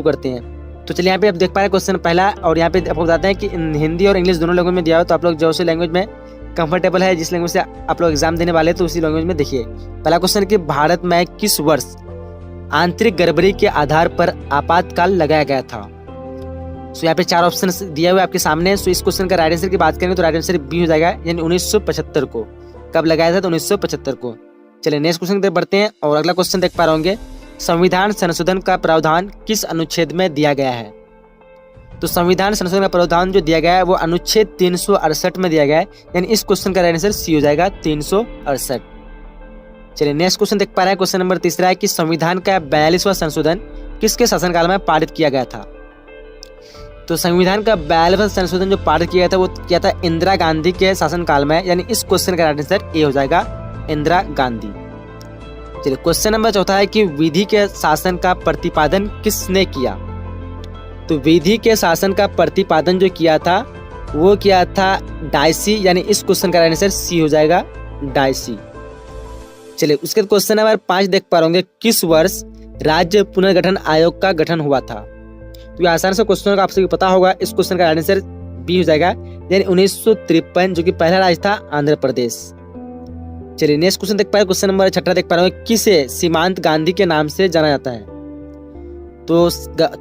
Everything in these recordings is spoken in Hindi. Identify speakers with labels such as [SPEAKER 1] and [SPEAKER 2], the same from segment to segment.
[SPEAKER 1] करते हैं। तो चलिए यहाँ पे आप देख पा रहे हैं क्वेश्चन पहला, और यहाँ पे आपको बताते हैं कि हिंदी और इंग्लिश दोनों लैंग्वेज में दिया हो, तो आप लोग जो सी लैंग्वेज में कंफर्टेबल है, जिस लैंग्वेज से आप लोग एग्जाम देने वाले हैं, तो उसी लैंग्वेज में देखिए। पहला क्वेश्चन कि भारत में किस वर्ष आंतरिक गड़बड़ी के आधार पर आपातकाल लगाया गया था। सो यहाँ पे 4 ऑप्शन दिए हुए आपके सामने। सो इस क्वेश्चन का राइट आंसर की बात करेंगे तो राइट आंसर बी हो जाएगा, यानी 1975 को। कब लगाया था? तो 1975 को। चलिए नेक्स्ट क्वेश्चन की तरफ बढ़ते हैं, और अगला क्वेश्चन देख पा रहे होंगे, संविधान संशोधन का प्रावधान किस अनुच्छेद में दिया गया है। तो संविधान संशोधन का प्रावधान जो दिया गया है वो अनुच्छेद 368 में दिया गया है, यानी इस क्वेश्चन का राइट आंसर सी हो जाएगा, 368। चलिए नेक्स्ट क्वेश्चन देख पा रहे हैं, क्वेश्चन नंबर तीसरा है कि संविधान का 42वां संशोधन किसके शासनकाल में पारित किया गया था। तो संविधान का 42वां संशोधन जो पारित किया गया था वो किया था इंदिरा गांधी के शासनकाल में, यानी इस क्वेश्चन का राइट आंसर ए हो जाएगा, इंदिरा गांधी। चलिए क्वेश्चन नंबर चौथा है कि विधि के शासन का प्रतिपादन किसने किया। तो विधि के शासन का प्रतिपादन जो किया था वो किया था डायसी, यानी इस क्वेश्चन का राइट आंसर सी हो जाएगा, डायसी। चलिए उसके क्वेश्चन नंबर 5 देख पा रहे होंगे, किस वर्ष राज्य पुनर्गठन आयोग का गठन हुआ था। तो ये आसान से क्वेश्चन का आपसे पता होगा, इस क्वेश्चन का राइट आंसर बी हो जाएगा, यानी 1953, जो कि पहला राज्य था आंध्र प्रदेश। चलिए नेक्स्ट क्वेश्चन देख पा रहे हैं, क्वेश्चन नंबर 6 देख पा रहे हैं, किसे सीमांत गांधी के नाम से जाना जाता है। तो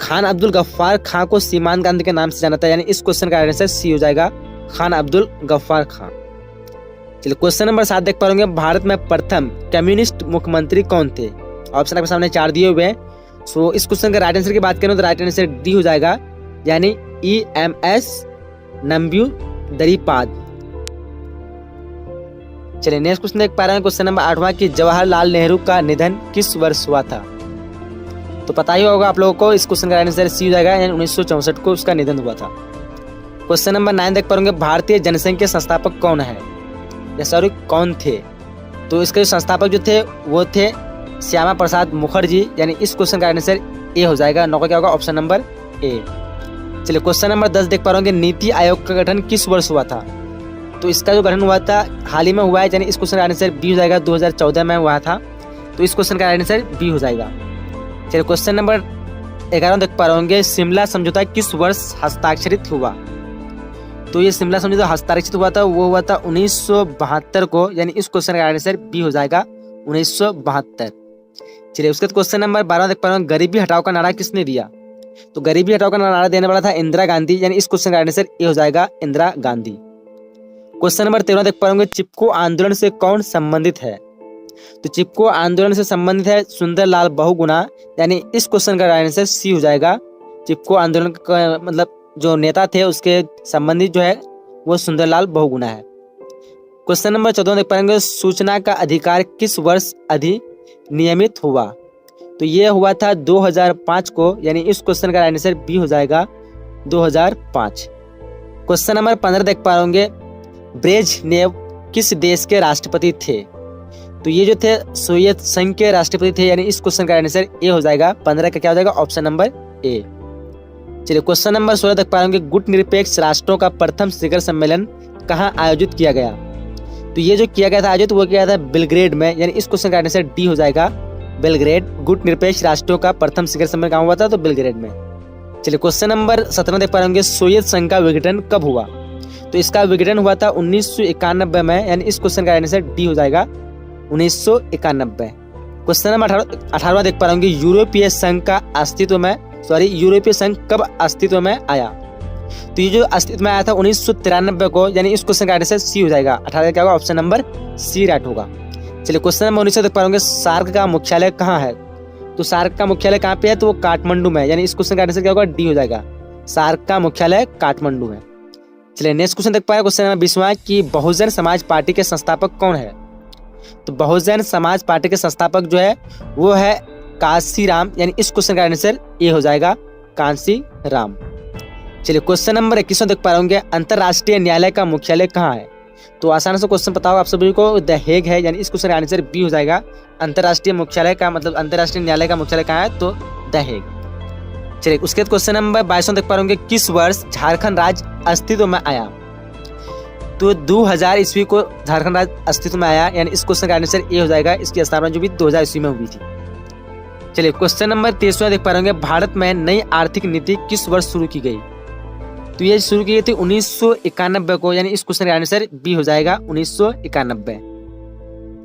[SPEAKER 1] खान अब्दुल गफ्फार खां को सीमांत गांधी के नाम से जाना जाता है, यानी इस क्वेश्चन का आंसर सी हो जाएगा, खान अब्दुल गफ्फार खां। चलिए क्वेश्चन नंबर 7 देख पा रहे होंगे, भारत में प्रथम कम्युनिस्ट मुख्यमंत्री कौन थे। ऑप्शन आपके सामने 4 दिए हुए हैं। सो इस क्वेश्चन का राइट आंसर की बात करें तो राइट आंसर डी हो जाएगा, यानी EMS नंब्यूदरीपाद। चलिए नेक्स्ट क्वेश्चन देख पा रहे हैं, क्वेश्चन नंबर 8वां कि जवाहरलाल नेहरू का निधन किस वर्ष हुआ था। तो पता ही होगा आप लोगों को, इस क्वेश्चन का राइट आंसर सी हो जाएगा, यानी 1964 को उसका निधन हुआ था। क्वेश्चन नंबर 9 देख पा रहे होंगे, भारतीय जनसंघ के संस्थापक कौन है, या सॉरी कौन थे। तो इसके संस्थापक जो थे वो थे श्यामा प्रसाद मुखर्जी, यानी इस क्वेश्चन का आंसर ए हो जाएगा, नौ का क्या होगा, ऑप्शन नंबर ए। चलिए क्वेश्चन नंबर 10 देख पा रहे होंगे, नीति आयोग का गठन किस वर्ष हुआ था। तो इसका जो गठन हुआ था हाल ही में हुआ है, यानी इस क्वेश्चन का आंसर बी हो जाएगा, 2014 में हुआ था। तो इस क्वेश्चन का आंसर बी हो जाएगा। चलिए क्वेश्चन नंबर 11 देख पा रहे होंगे, शिमला समझौता किस वर्ष हस्ताक्षरित हुआ। तो ये शिमला समझौता हस्ताक्षरित हुआ था, वो हुआ था 1972 को, यानी इस क्वेश्चन का आंसर बी हो जाएगा, 1972। चलिए उसके क्वेश्चन नंबर 12 देख पा रहे हैं, गरीबी हटाओ का नारा किसने दिया। तो गरीबी हटाओ का नारा देने वाला था इंदिरा गांधी, यानी इस क्वेश्चन का आंसर ए हो जाएगा, इंदिरा गांधी। क्वेश्चन नंबर 13 देख पा रहे होंगे, चिपको आंदोलन से कौन संबंधित है। तो चिपको आंदोलन से संबंधित है सुंदरलाल बहुगुणा, यानी इस क्वेश्चन का आंसर सी हो जाएगा। चिपको आंदोलन का मतलब जो नेता थे उसके संबंधित जो है वो सुंदरलाल बहुगुणा है। क्वेश्चन नंबर 14 देख पाएंगे, सूचना का अधिकार किस वर्ष अधिनियमित हुआ। तो ये हुआ था 2005 को, यानी इस क्वेश्चन का आंसर बी हो जाएगा, 2005। क्वेश्चन नंबर 15 देख पा होंगे, ब्रेजनेव किस देश के राष्ट्रपति थे। तो ये जो थे सोवियत संघ के राष्ट्रपति थे, यानी इस क्वेश्चन का आंसर ए हो जाएगा, 15 का क्या हो जाएगा, ऑप्शन नंबर ए। चलिए क्वेश्चन नंबर 16 देख पा होंगे, गुट निरपेक्ष राष्ट्रों का प्रथम शिखर सम्मेलन कहाँ आयोजित किया गया। तो ये जो किया गया था आयोजित वो किया था बेलग्रेड में, यानी इस क्वेश्चन का आंसर डी हो जाएगा, बेलग्रेड। गुट निरपेक्ष राष्ट्रों का प्रथम शिखर सम्मेलन कहाँ हुआ था, तो बेलग्रेड में। चलिए क्वेश्चन नंबर 17 देख पा होंगे, सोवियत संघ का विघटन कब हुआ। तो इसका विघटन हुआ था 1991 में, यानी इस क्वेश्चन का आंसर डी हो जाएगा, 1991। क्वेश्चन नंबर 18 देख पा होंगे, यूरोपीय संघ का अस्तित्व में यूरोपीय संघ कब अस्तित्व में आया। तो ये जो अस्तित्व में आया था 1993 को, यानी इस क्वेश्चन का आंसर सी हो जाएगा, 18 क्या होगा, ऑप्शन नंबर सी राइट होगा। चलिए क्वेश्चन नंबर 19 देख पा होंगे, सार्क का मुख्यालय कहाँ है। तो सार्क का मुख्यालय कहाँ पे है, तो वो काठमांडू में, यानी इस क्वेश्चन का आंसर क्या होगा, डी हो जाएगा, सार्क का मुख्यालय काठमांडू में। चलिए नेक्स्ट क्वेश्चन देख पाए, क्वेश्चन नंबर 20 कि बहुजन समाज पार्टी के संस्थापक कौन है। तो बहुजन समाज पार्टी के संस्थापक जो है वो है कांशीराम, यानी इस क्वेश्चन का आंसर ए हो जाएगा, कांशीराम। चलिए क्वेश्चन नंबर 21 देख पा रहे होंगे, अंतरराष्ट्रीय न्यायालय का मुख्यालय कहाँ है। तो आसान से क्वेश्चन पता होगा आप सभी को, द हेग है, यानी इस क्वेश्चन का आंसर बी हो जाएगा, अंतरराष्ट्रीय मुख्यालय का मतलब अंतरराष्ट्रीय न्यायालय का मुख्यालय कहाँ है, तो द हेग। चलिए उसके बाद क्वेश्चन नंबर 22 देख पा रहे होंगे, किस वर्ष झारखंड राज्य अस्तित्व में आया। तो 2000 ईस्वी को झारखंड राज्य अस्तित्व में आया, यानी इस क्वेश्चन का आंसर ए हो जाएगा, इसकी स्थापना जो भी 2000 ईस्वी में हुई थी। चलिए क्वेश्चन नंबर 23वां देख पा रहे होंगे, भारत में नई आर्थिक नीति किस वर्ष शुरू की गई? तो ये शुरू की गई थी 1991 को, यानी इस क्वेश्चन का आंसर बी हो जाएगा 1991।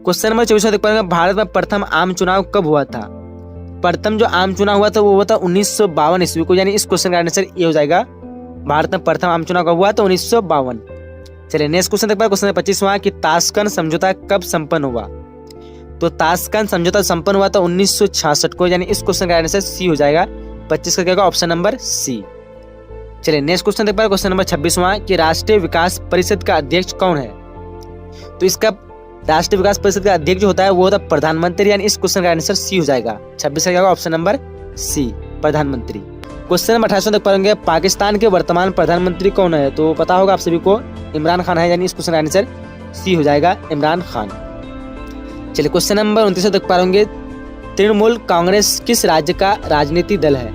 [SPEAKER 1] क्वेश्चन नंबर 24वां देख पा रहे होंगे, भारत में प्रथम आम चुनाव कब हुआ था? प्रथम जो आम चुनाव हुआ था वो हुआ था 1952 ईस्वी को, यानी इस क्वेश्चन का आंसर ये हो जाएगा, भारत में प्रथम आम चुनाव कब हुआ था? 1952। चलिए नेक्स्ट क्वेश्चन देख पा रहे हैं, क्वेश्चन नंबर 25वां कि ताशकंद समझौता कब संपन्न हुआ? तो ताशकंद समझौता संपन्न हुआ था 1966 को, यानी इस क्वेश्चन का आंसर सी हो जाएगा। 25 का क्या होगा? Option number C. चलिए नेक्स्ट क्वेश्चन देख पा रहे हैं, क्वेश्चन नंबर 26वां कि राष्ट्रीय विकास परिषद का अध्यक्ष कौन है? तो इसका राष्ट्रीय विकास परिषद का अध्यक्ष जो होता है वो होता है प्रधानमंत्री, यानी इस क्वेश्चन का आंसर सी हो जाएगा। 26 का क्या होगा? ऑप्शन नंबर सी, प्रधानमंत्री। क्वेश्चन नंबर 28वां देख पा रहे होंगे, पाकिस्तान के वर्तमान प्रधानमंत्री कौन है? तो पता होगा आप सभी को, इमरान खान है, यानी इस क्वेश्चन का आंसर सी हो जाएगा, इमरान खान। चलिए क्वेश्चन नंबर 29 देख पा रहे होंगे, तृणमूल कांग्रेस किस राज्य का राजनीतिक दल है?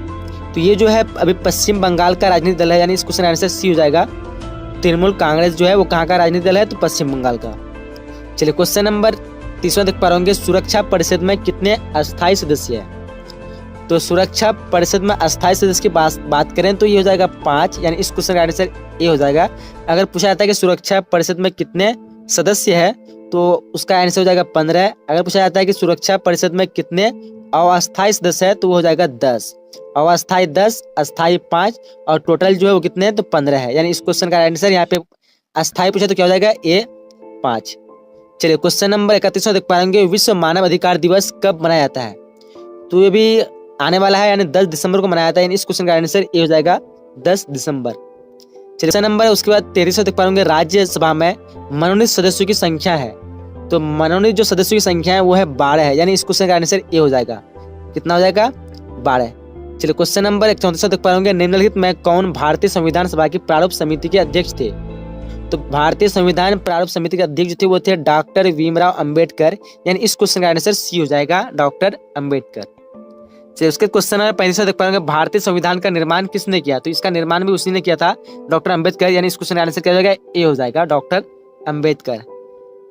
[SPEAKER 1] तो ये जो है अभी पश्चिम बंगाल का राजनीतिक दल है, यानी इस क्वेश्चन का आंसर सी हो जाएगा। तृणमूल कांग्रेस जो है वो कहाँ का राजनीतिक दल है? तो पश्चिम बंगाल का। चलिए क्वेश्चन नंबर 30वां देख पा रहे होंगे, सुरक्षा परिषद में कितने अस्थायी सदस्य हैं? तो सुरक्षा परिषद में अस्थायी सदस्य की बात करें तो ये हो जाएगा 5, यानी इस क्वेश्चन का आंसर ये हो जाएगा। अगर पूछा जाता है कि सुरक्षा परिषद में कितने सदस्य हैं तो उसका आंसर हो जाएगा 15। अगर पूछा जाता है कि सुरक्षा परिषद में कितने अस्थायी सदस्य है तो वो हो जाएगा 10। अस्थायी 10, अस्थायी 5 और टोटल जो है वो कितने? तो 15 है, यानी इस क्वेश्चन का आंसर यहाँ पे अस्थायी पूछा तो क्या हो जाएगा? ए 5। चलिए क्वेश्चन नंबर 31वां देख पाएंगे, विश्व मानव अधिकार दिवस कब मनाया जाता है? तो ये भी आने वाला है, यानी 10 दिसंबर को मनाया जाता है, यानी इस क्वेश्चन का आंसर ये हो जाएगा 10 दिसंबर। चलिए क्वेश्चन नंबर उसके बाद 23वां देख पाएंगे, राज्यसभा में मनोनीत सदस्यों की संख्या है? तो मनोनीत जो सदस्यों की संख्या है वो है 12 है, यानी इस क्वेश्चन का आंसर ये हो जाएगा। कितना हो जाएगा? 12। चलिए क्वेश्चन नंबर 34वां देख पाएंगे, निम्नलिखित में कौन भारतीय संविधान सभा की प्रारूप समिति के अध्यक्ष थे? तो भारतीय संविधान प्रारूप समिति के अध्यक्ष जो थे वो थे डॉक्टर भीमराव अंबेडकर, यानी इस क्वेश्चन का आंसर सी हो जाएगा, डॉक्टर अंबेडकर। चलिए उसके क्वेश्चन नंबर 35वां देख पाएंगे, भारतीय संविधान का निर्माण किसने किया? तो इसका निर्माण भी उसी ने किया था, डॉक्टर अंबेडकर, यानी इस क्वेश्चन का आंसर क्या हो जाएगा? ए हो जाएगा, डॉक्टर अंबेडकर।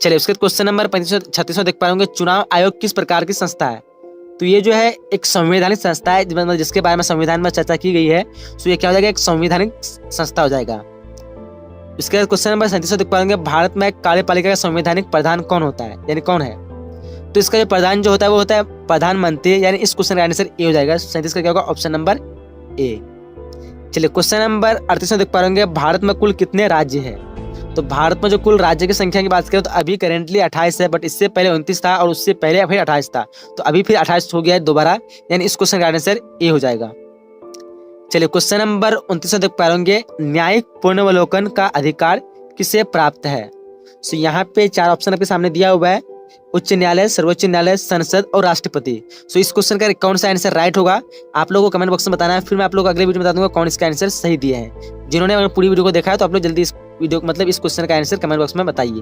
[SPEAKER 1] चलिए उसके क्वेश्चन नंबर 36वां देख पाएंगे, चुनाव आयोग किस प्रकार की संस्था है? तो ये जो है एक संवैधानिक संस्था है, जिसके बारे में संविधान में चर्चा की गई है, तो ये क्या हो जाएगा? एक संवैधानिक संस्था हो जाएगा। इसके बाद क्वेश्चन नंबर 37वां देख पाएंगे, भारत में कार्यपालिका का संवैधानिक प्रधान कौन होता है, यानी कौन है? तो इसका जो प्रधान जो होता है वो होता है प्रधानमंत्री, यानी इस क्वेश्चन का आंसर ए हो जाएगा। 37 का क्या होगा? Option number A. चलिए क्वेश्चन नंबर 38वां देख पाएंगे, भारत में कुल कितने राज्य हैं? तो भारत में जो कुल राज्य की संख्या की बात करें तो अभी करेंटली 28 है, बट इससे पहले 29 था और उससे पहले फिर 28 था, तो अभी फिर 28 हो गया है दोबारा, यानी इस क्वेश्चन का आंसर ए हो जाएगा। चलिए क्वेश्चन नंबर 29 देख पाएंगे, न्यायिक पुनर्वलोकन का अधिकार किसे प्राप्त है? तो यहाँ पे 4 ऑप्शन आपके सामने दिया हुआ है, उच्च न्यायालय, सर्वोच्च न्यायालय, संसद और राष्ट्रपति। सो इस क्वेश्चन का कौन सा आंसर राइट होगा आप लोगों को कमेंट बॉक्स में बताना है, फिर मैं आप लोगों को अगले वीडियो में बता दूंगा कौन इसका आंसर सही दिए हैं। जिन्होंने पूरी वीडियो को देखा है तो आप लोग जल्दी इस वीडियो मतलब इस क्वेश्चन का आंसर कमेंट बॉक्स में बताइए।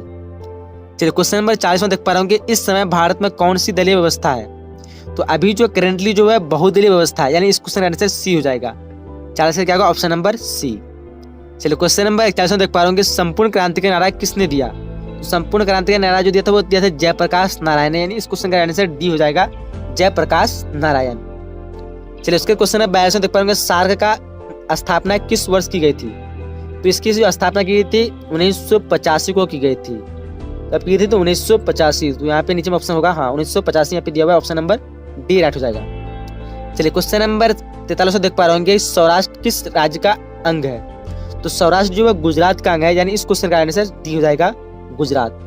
[SPEAKER 1] चलिए क्वेश्चन नंबर 40वां देख पा रहा हूँ कि इस समय भारत में कौन सी दलीय व्यवस्था है? तो अभी जो करेंटली जो है बहुदलीय व्यवस्था है, यानी इस क्वेश्चन का आंसर सी हो जाएगा। 40 क्या होगा? Option number C. चलिए क्वेश्चन नंबर 41वां देख पा रहा हूँ कि संपूर्ण क्रांति का नारा किसने दिया? तो संपूर्ण क्रांति का नारा जो दिया था वो दिया था जयप्रकाश नारायण ने, यानी इस क्वेश्चन का आंसर डी हो जाएगा, जयप्रकाश नारायण। चलिए उसके क्वेश्चन नंबर 42वां देख पा रहे हैं, सार्क का स्थापना किस वर्ष की गई थी? तो इसकी जो स्थापना की गई थी 1985 को की गई थी। कब की थी? तो 1985। तो यहाँ पे नीचे में ऑप्शन होगा, हाँ 1985 यहाँ पे दिया हुआ है, ऑप्शन नंबर डी राइट हो जाएगा। चलिए क्वेश्चन नंबर 43 देख पा रहे होंगे, सौराष्ट्र किस राज्य का अंग है? तो सौराष्ट्र जो है गुजरात का अंग है, यानी इस क्वेश्चन का आंसर डी हो जाएगा, गुजरात।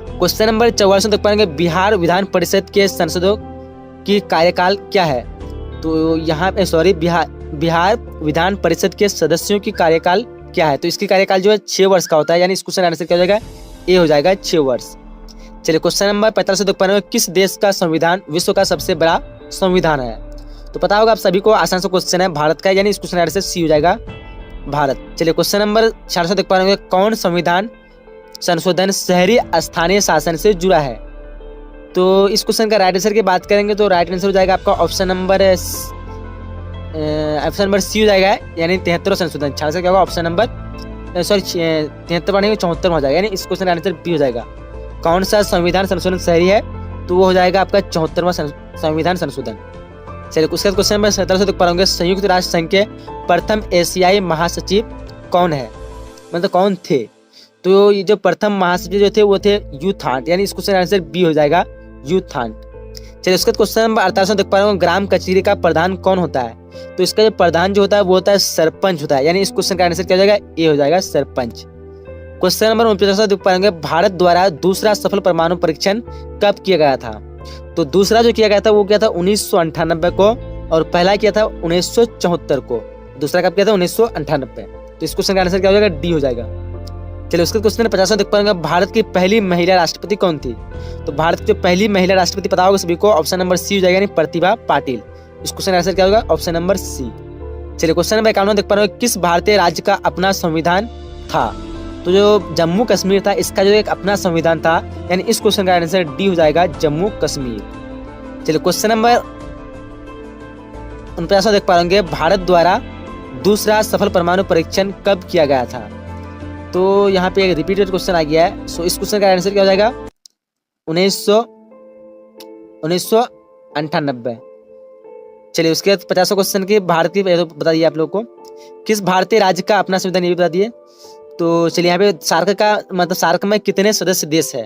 [SPEAKER 1] क्वेश्चन नंबर 44 देख पाएंगे, बिहार विधान परिषद के सांसदों की कार्यकाल क्या है? तो यहाँ पे बिहार विधान परिषद के सदस्यों की कार्यकाल क्या है? तो इसकी कार्यकाल जो है 6 वर्ष का होता है, यानी इस क्वेश्चन आंसर क्या हो जाएगा? ए हो जाएगा, 6 वर्ष। चलिए क्वेश्चन नंबर 45 देख पा रहे हैं, किस देश का संविधान विश्व का सबसे बड़ा संविधान है? तो पता होगा आप सभी को, आसान सा क्वेश्चन है, भारत का, यानी इस क्वेश्चन आंसर सी हो जाएगा, भारत। चलिए क्वेश्चन नंबर 46 देख पा रहे हैं, कौन संविधान संशोधन शहरी स्थानीय शासन से जुड़ा है? तो इस क्वेश्चन का राइट आंसर की बात करेंगे तो राइट आंसर हो जाएगा आपका ऑप्शन नंबर सी हो जाएगा, यानी 73वां संशोधन। 46 क्या होगा? ऑप्शन नंबर 73वां नहीं 74वां हो जाएगा, यानी इस क्वेश्चन का आंसर बी हो जाएगा। कौन सा संविधान संशोधन शहरी है? तो वो हो जाएगा आपका 74वां संविधान संशोधन। चलिए उसके बाद क्वेश्चन नंबर 17 से देख पा रहे संयुक्त राष्ट्र संघ के प्रथम एशियाई महासचिव कौन है, मतलब कौन थे। तो ये जो प्रथम महासचिव जो थे वो थे यू थांट, यानी इस क्वेश्चन का आंसर बी हो जाएगा, यू थांट। चलिए उसके बाद क्वेश्चन नंबर 48 में देख पा रहे हो ग्राम कचहरी का प्रधान कौन होता है। तो इसका जो प्रधान जो होता है वो होता है सरपंच होता है, यानी इस क्वेश्चन का आंसर क्या हो जाएगा, ए हो जाएगा, सरपंच। क्वेश्चन नंबर 49 देख पाएंगे भारत द्वारा दूसरा सफल परमाणु परीक्षण कब किया गया था। तो दूसरा जो किया गया था वो किया था 1998 को, और पहला किया था 1974 को। दूसरा कब किया था, 1998। तो इस क्वेश्चन का आंसर क्या हो जाएगा, डी हो जाएगा। चलिए उसके क्वेश्चन 50 देख पाएंगे भारत की पहली महिला राष्ट्रपति कौन थी। तो भारत की जो पहली महिला राष्ट्रपति पता होगा सभी को, ऑप्शन नंबर सी हो जाएगा, यानी प्रतिभा पाटिल। इस क्वेश्चन का आंसर क्या होगा, ऑप्शन नंबर सी। चलिए क्वेश्चन नंबर 51 देख पा रहे हो किस भारतीय राज्य का अपना संविधान था। तो जो जम्मू कश्मीर था इसका जो एक अपना संविधान था, यानी इस क्वेश्चन का आंसर डी हो जाएगा, जम्मू कश्मीर। चलिए क्वेश्चन नंबर 49 देख पा रहे भारत द्वारा दूसरा सफल परमाणु परीक्षण कब किया गया था। तो यहाँ पे एक रिपीटेड क्वेश्चन आ गया है। सो इस क्वेश्चन का आंसर क्या हो जाएगा, 1998। चलिए उसके बाद 50 क्वेश्चन की भारत की बता दिए आप लोग को, किस भारतीय राज्य का अपना संविधान, ये भी बता दिए। तो चलिए यहाँ पे सार्क का मतलब सार्क में कितने सदस्य देश है।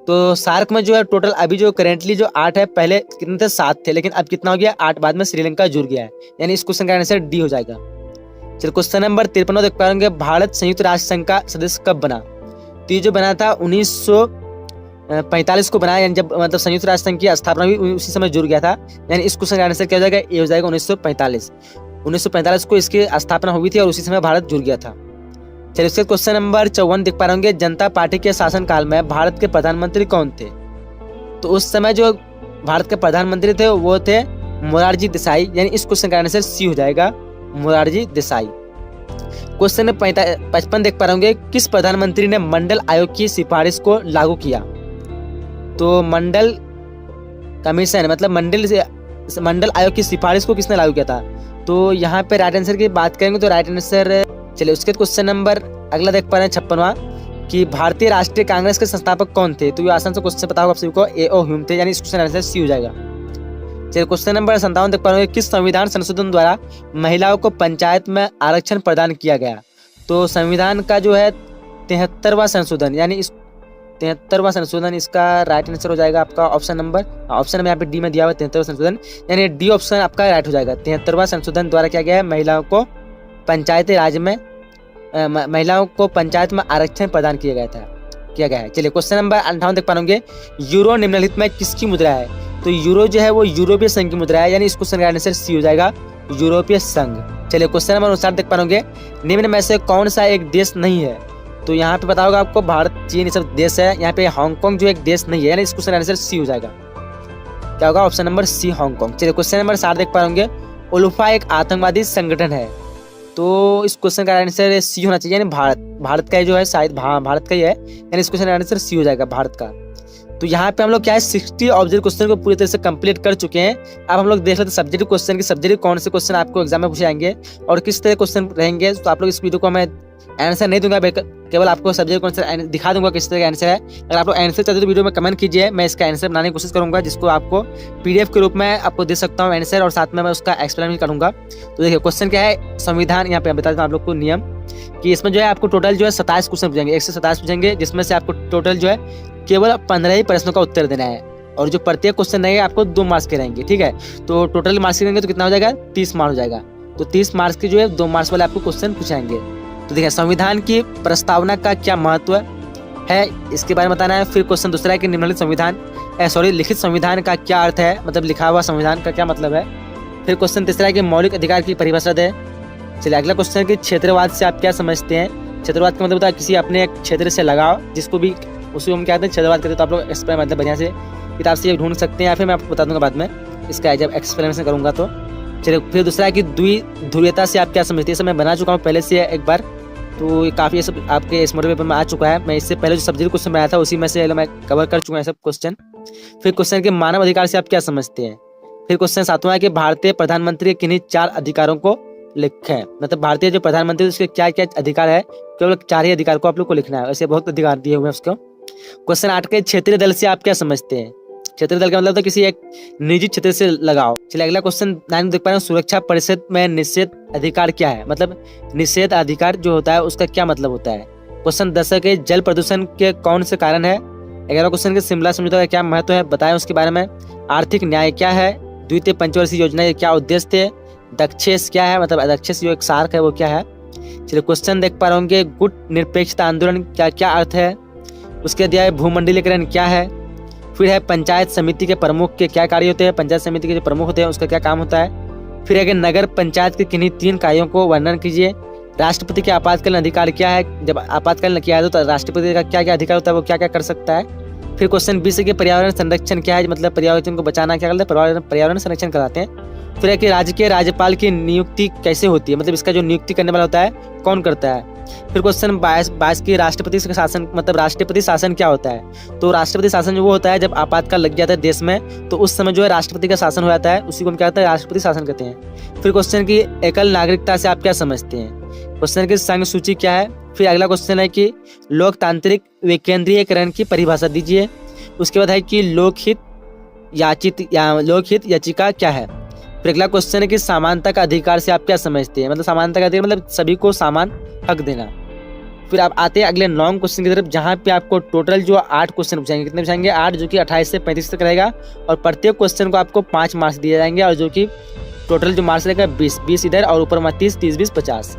[SPEAKER 1] तो सार्क में जो है टोटल अभी जो करेंटली जो 8 है, पहले कितने थे, 7 थे, लेकिन अब कितना हो गया, 8, बाद में श्रीलंका जुड़ गया है, यानी इस क्वेश्चन का आंसर डी हो जाएगा। चलिए क्वेश्चन नंबर 53 देख पा रहे भारत संयुक्त राष्ट्र संघ का सदस्य कब बना। तो ये जो बना था 1945 को बना, यानी जब मतलब संयुक्त राष्ट्र संघ की स्थापना भी उसी समय जुड़ गया था, यानी इस क्वेश्चन का आंसर क्या हो जाएगा, ए हो जाएगा, 1945 को इसकी स्थापना हुई थी और उसी समय भारत जुड़ गया था। चलिए उसके क्वेश्चन नंबर 54 देख पा रहे जनता पार्टी के शासनकाल में भारत के प्रधानमंत्री कौन थे। तो उस समय जो भारत के प्रधानमंत्री थे वो थे मोरारजी देसाई, यानी इस क्वेश्चन का आंसर सी हो जाएगा, मोरारजी देसाई। क्वेश्चन नंबर 55 देख पा रहे किस प्रधानमंत्री ने मंडल आयोग की सिफारिश को लागू किया। तो मंडल कमीशन मतलब मंडल आयोग की सिफारिश को किसने लागू किया था। तो यहाँ पे राइट आंसर की बात करेंगे तो राइट आंसर, चलिए उसके क्वेश्चन नंबर अगला देख पा रहे हैं 56वां, कि भारतीय राष्ट्रीय कांग्रेस के संस्थापक कौन थे। तो ये आसान से क्वेश्चन पता होगा आप सभी को, ए.ओ. ह्यूम थे, यानी इस क्वेश्चन आंसर सी हो जाएगा। चलिए क्वेश्चन नंबर 57 देख पा रहे हैं किस संविधान संशोधन द्वारा महिलाओं को पंचायत में आरक्षण प्रदान किया गया। तो संविधान का जो है 73वां संशोधन, यानी इस 73वां संशोधन, इसका राइट आंसर हो जाएगा आपका ऑप्शन नंबर यहाँ पे डी में दिया हुआ 73वां संशोधन, यानी डी ऑप्शन आपका राइट हो जाएगा। 73वां संशोधन द्वारा क्या गया है, महिलाओं को पंचायती राज में महिलाओं को पंचायत में आरक्षण प्रदान किया गया है। चलिए क्वेश्चन नंबर 58 देख पाएंगे यूरो निम्नलिखित में किसकी मुद्रा है। तो यूरो जो है वो यूरोपीय संघ की मुद्रा है, यानी इस क्वेश्चन का आंसर सी हो जाएगा, यूरोपीय संघ। चलिए क्वेश्चन नंबर 59 देख पाएंगे निम्न में से कौन सा एक देश नहीं है। तो यहाँ पे पता होगा आपको भारत, चीन, ये सब देश है। यहाँ पे हांगकांग जो एक देश नहीं है, यानी इस क्वेश्चन का आंसर सी हो जाएगा, क्या होगा, ऑप्शन नंबर सी, हांगकांग। चलिए क्वेश्चन नंबर 60 देख पाएंगे उल्फा एक आतंकवादी संगठन है। तो इस क्वेश्चन का आंसर सी होना चाहिए, यानी भारत का जो है, शायद भारत का ही है, यानी इस क्वेश्चन का आंसर सी हो जाएगा, भारत का। तो यहाँ पे हम लोग क्या है 60 ऑब्जेक्ट क्वेश्चन को पूरी तरह से कंप्लीट कर चुके हैं। अब हम लोग देख लेते हैं सब्जेक्ट क्वेश्चन की, सब्जेक्ट कौन से क्वेश्चन आपको एग्जाम में पूछे जाएंगे और किस तरह क्वेश्चन रहेंगे। तो आप लोग इस वीडियो को मैं आंसर नहीं दूंगा, केवल आपको सब्जेक्ट कौन सा दिखा दूंगा किस तरह का आंसर है। अगर आप लोग आंसर चाहते तो वीडियो में कमेंट कीजिए, मैं इसका आंसर बनाने की कोशिश करूंगा, जिसको आपको पीडीएफ के रूप में आपको दे सकता हूँ आंसर, और साथ में मैं उसका एक्सप्लेन भी करूंगा। तो देखिए क्वेश्चन क्या है, संविधान, यहाँ पे बता देता हूँ आप लोग को नियम, कि इसमें जो है आपको टोटल जो है 27 क्वेश्चन पूछेंगे, 127 पूछेंगे, जिसमें से आपको टोटल जो है केवल 15 ही प्रश्नों का उत्तर देना है, और जो प्रत्येक क्वेश्चन रहेंगे आपको 2 मार्क्स के रहेंगे, ठीक है। तो टोटल मार्क्स रहेंगे तो कितना हो जाएगा, 30 मार्क्स हो जाएगा। तो 30 मार्क्स की जो है 2 मार्क्स वाले आपको क्वेश्चन पूछाएंगे। तो देखिए संविधान की प्रस्तावना का क्या महत्व है, इसके बारे में बताना है। फिर क्वेश्चन दूसरा है कि लिखित संविधान का क्या अर्थ है, मतलब लिखा हुआ संविधान का क्या मतलब है। फिर क्वेश्चन तीसरा है कि मौलिक अधिकार की परिभाषा दे। चलिए अगला क्वेश्चन है कि क्षेत्रवाद से आप क्या समझते हैं। क्षेत्रवाद का मतलब होता है किसी अपने एक क्षेत्र से लगाव, जिसको भी उसी हम क्या कहते हैं क्षेत्रवाद करते हैं। तो आप लोग एक्सप्लेन मतलब बढ़िया से किताब से ढूंढ सकते हैं, या फिर मैं आपको बता दूंगा बाद में इसका जब एक्सप्लेनेशन करूंगा। तो चलिए फिर दूसरा है कि द्विध्रुवीयता से आप क्या समझते हैं। मैं बना चुका हूँ पहले से एक बार, तो काफ़ी ये सब आपके इस मॉडल पेपर में आ चुका है। मैं इससे पहले जो सब्जेक्ट क्वेश्चन बनाया था उसी में से मैं कवर कर चुका हूँ सब क्वेश्चन। फिर क्वेश्चन के मानव अधिकार से आप क्या समझते हैं। फिर क्वेश्चन 7वां है कि भारतीय प्रधानमंत्री किन्हीं 4 अधिकारों को लिखें, मतलब भारतीय जो प्रधानमंत्री उसके क्या क्या अधिकार है, केवल 4 ही अधिकार को आप लोग को लिखना है, ऐसे बहुत अधिकार दिए हुए हैं उसको। क्वेश्चन 8 के क्षेत्रीय दल से आप क्या समझते हैं। क्षेत्रीय दल का मतलब था किसी एक निजी क्षेत्र से लगाव। चलिए अगला क्वेश्चन 9 देख पा रहे हैं, सुरक्षा परिषद में निषेध अधिकार क्या है? मतलब निषेध अधिकार जो होता है उसका क्या मतलब होता है? क्वेश्चन 10 है कि जल प्रदूषण के कौन से कारण है? 11 क्वेश्चन के शिमला समझौता का क्या महत्व है, बताएं उसके बारे में। आर्थिक न्याय क्या है? द्वितीय पंचवर्षीय योजना के क्या उद्देश्य थे? दक्षेस क्या है? मतलब दक्षेस जो एक सार्क है वो क्या है? चलिए क्वेश्चन देख पा रहे होंगे, गुट निरपेक्षता आंदोलन क्या क्या अर्थ है? उसके दिया है भूमंडलीकरण क्या है? फिर है पंचायत समिति के प्रमुख के क्या कार्य होते हैं? पंचायत समिति के जो प्रमुख होते हैं उसका क्या काम होता है? फिर है कि नगर पंचायत के किन्हीं 3 कार्यों को वर्णन कीजिए। राष्ट्रपति के आपातकालीन अधिकार क्या है? जब आपातकालीन किया है तो राष्ट्रपति का क्या क्या अधिकार होता है, वो क्या क्या कर सकता है? फिर क्वेश्चन 20 है कि पर्यावरण संरक्षण क्या है? मतलब पर्यावरण को बचाना क्या करते हैं? पर्यावरण संरक्षण कराते हैं। फिर है कि राज्य के राज्यपाल की नियुक्ति कैसे होती है? मतलब इसका जो नियुक्ति करने वाला होता है कौन करता है? फिर क्वेश्चन 22 की राष्ट्रपति शासन, मतलब राष्ट्रपति शासन क्या होता है? तो राष्ट्रपति शासन जो वो होता है जब आपातकाल लग जाता है देश में, तो उस समय जो है राष्ट्रपति का शासन हो जाता है, उसी को हम क्या कहते हैं? राष्ट्रपति शासन कहते हैं। फिर क्वेश्चन की एकल नागरिकता से आप क्या समझते हैं? क्वेश्चन की संघ सूची क्या है? फिर अगला क्वेश्चन है कि लोकतांत्रिक विकेंद्रीयकरण की परिभाषा दीजिए। उसके बाद है कि लोकहित याचिका क्या है? फिर अगला क्वेश्चन है कि समानता का अधिकार से आप क्या समझते हैं? मतलब समानता का अधिकार मतलब सभी को समान हक देना। फिर आप आते हैं अगले 9 क्वेश्चन की तरफ, जहां पे आपको टोटल जो 8 क्वेश्चन पूछेंगे। कितने पूछेंगे? 8, जो कि 28 से 35 तक रहेगा, और प्रत्येक क्वेश्चन को आपको 5 मार्क्स दिए जाएंगे, और जो कि टोटल जो मार्क्स रहेगा 20 इधर और ऊपर 30, 20, 50।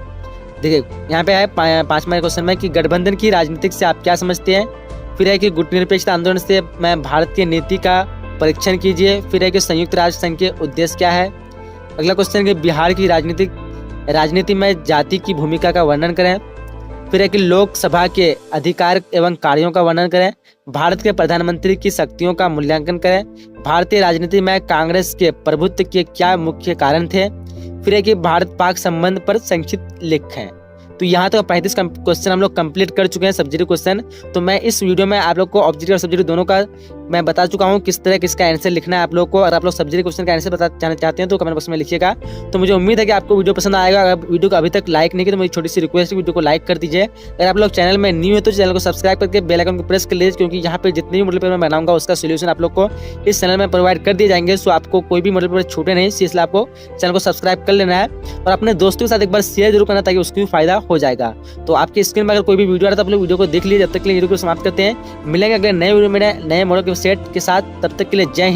[SPEAKER 1] देखिए यहाँ पे है 5वां क्वेश्चन में कि गठबंधन की राजनीतिक से आप क्या समझते हैं? फिर है कि गुट निरपेक्षता आंदोलन से मैं भारतीय नीति का परीक्षण कीजिए। फिर है कि संयुक्त राष्ट्र संघ के उद्देश्य क्या है? अगला क्वेश्चन है कि बिहार की राजनीति में जाति की भूमिका का वर्णन करें। फिर है कि लोकसभा के अधिकार एवं कार्यों का वर्णन करें। भारत के प्रधानमंत्री की शक्तियों का मूल्यांकन करें। भारतीय राजनीति में कांग्रेस के प्रभुत्व के क्या मुख्य कारण थे? फिर है कि भारत पाक संबंध पर संक्षिप्त लिखें। तो यहाँ तो 35 क्वेश्चन हम लोग कंप्लीट कर चुके हैं सब्जेक्टिव क्वेश्चन। तो मैं इस वीडियो में आप लोग को ऑब्जेक्टिव और सब्जेक्टिव दोनों का मैं बता चुका हूँ किस तरह किसका आंसर लिखना है आप लोग को। अगर आप लोग सब्जेक्टिव क्वेश्चन का आंसर बताना चाहते हैं तो कमेंट बॉक्स में लिखिएगा। तो मुझे उम्मीद है कि आपको वीडियो पसंद आएगा। अगर वीडियो को अभी तक लाइक नहीं किया तो मेरी छोटी सी रिक्वेस्ट है, वीडियो को लाइक कर दीजिए। अगर आप लोग चैनल में न्यू है तो चैनल को सब्सक्राइब करके बेल आइकन को प्रेस कर लीजिए, क्योंकि यहाँ पे जितने भी मॉडल पेपर मैं बनाऊंगा उसका सोल्यूशन आप लोग को इस चैनल में प्रोवाइड कर दिए जाएंगे। सो आपको कोई भी मॉडल पेपर छूटे नहीं, इसलिए आपको चैनल को सब्सक्राइब कर लेना है और अपने दोस्तों के साथ एक बार शेयर जरूर करना ताकि उसको भी फायदा हो जाएगा। तो आपकी स्क्रीन में अगर कोई भी वीडियो आ रहा है तो आप लोग वीडियो को देख लीजिए। जब तक के लिए वीडियो को समाप्त करते हैं, मिलेंगे अगले नए वीडियो में नए मॉडल के सेट के साथ। तब तक के लिए जय हिंद।